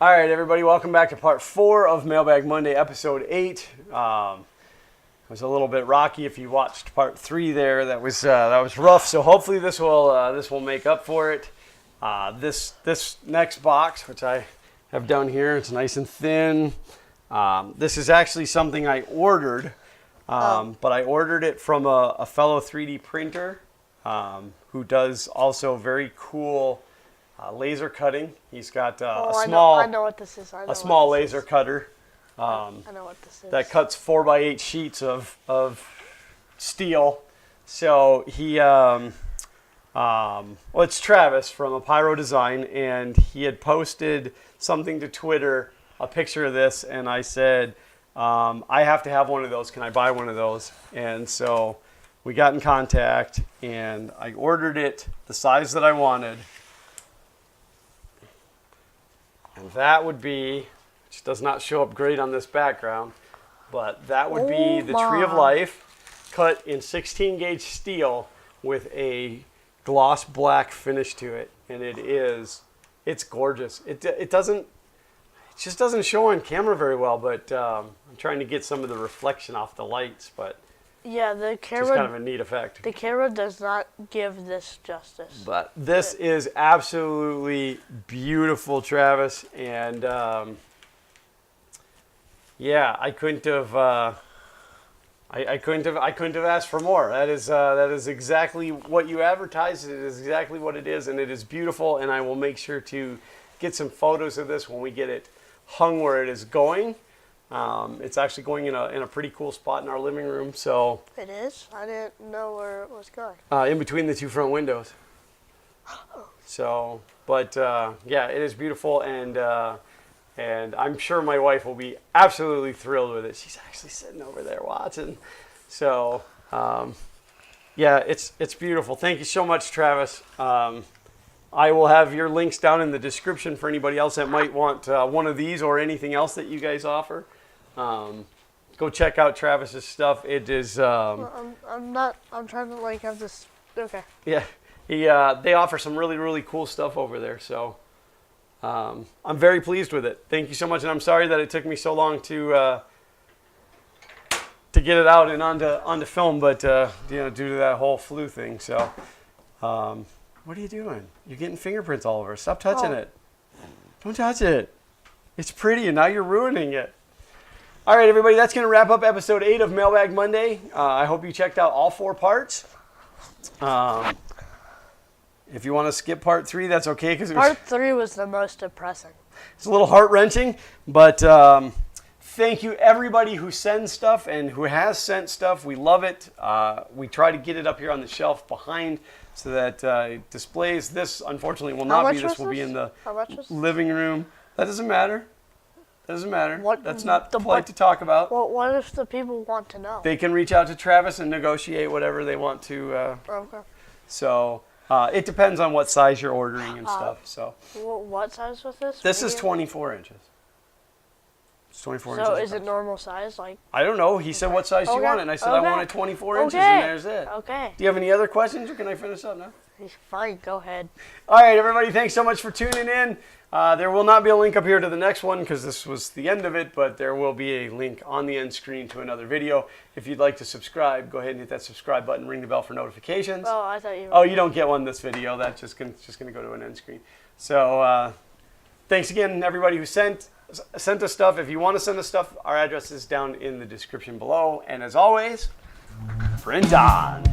All right, everybody, welcome back to part 4 of Mailbag Monday, episode 8. It was a little bit rocky. If you watched part 3 there, that was rough. So hopefully this will make up for it. This next box, which I have down here, it's nice and thin. This is actually something I ordered, but I ordered it from a fellow 3D printer who does also very cool laser cutting. He's got a small. I know what this is. A small laser cutter. I know what this is. That cuts 4x8 sheets of steel. So he, well, it's Travis from a Pyro Design, and he had posted something to Twitter, a picture of this, and I said, I have to have one of those. Can I buy one of those? And so we got in contact, and I ordered it the size that I wanted. And that would be, which does not show up great on this background, but that would be the Tree of Life cut in 16 gauge steel with a gloss black finish to it. And it's gorgeous. It just doesn't show on camera very well, but I'm trying to get some of the reflection off the lights, but yeah, the camera, it's kind of a neat effect. The camera does not give this justice. But this is absolutely beautiful, Travis, and yeah, I couldn't have asked for more. That is exactly what you advertised. It is exactly what it is, and it is beautiful. And I will make sure to get some photos of this when we get it hung where it is going. It's actually going in a pretty cool spot in our living room. So it is? I didn't know where it was going. In between the 2 front windows. So, but yeah, it is beautiful, and I'm sure my wife will be absolutely thrilled with it. She's actually sitting over there watching. So, yeah, it's beautiful. Thank you so much, Travis. I will have your links down in the description for anybody else that might want one of these or anything else that you guys offer. Go check out Travis's stuff. It is. I'm trying to have this. Okay. Yeah, they offer some really cool stuff over there. So I'm very pleased with it. Thank you so much, and I'm sorry that it took me so long to get it out and onto film, but due to that whole flu thing. So. What are you doing? You're getting fingerprints all over. Stop touching it. Don't touch it. It's pretty, and now you're ruining it. All right, everybody, that's going to wrap up episode 8 of Mailbag Monday. I hope you checked out all 4 parts. If you want to skip part 3, that's okay. Part 3 was the most depressing. It's a little heart-wrenching, but thank you, everybody who sends stuff and who has sent stuff. We love it. We try to get it up here on the shelf behind so that it displays. This, unfortunately, will not be. This will be in the living room. That doesn't matter. That doesn't matter. That's not polite to talk about. Well, what if the people want to know? They can reach out to Travis and negotiate whatever they want to. Okay. So it depends on what size you're ordering and stuff. So. What size was this? This is 24 inches. It's 24 inches. So is it normal size? I don't know. He said what size do you want it, and I said I wanted 24 inches, and there's it. Okay. Do you have any other questions, or can I finish up now? Fine, go ahead. All right, everybody, thanks so much for tuning in. There will not be a link up here to the next one because this was the end of it, but there will be a link on the end screen to another video. If you'd like to subscribe, go ahead and hit that subscribe button, ring the bell for notifications. Oh, I thought you were... Oh, you don't get one this video. That's just going to go to an end screen. So thanks again, everybody who sent us stuff. If you want to send us stuff, our address is down in the description below. And as always, print on.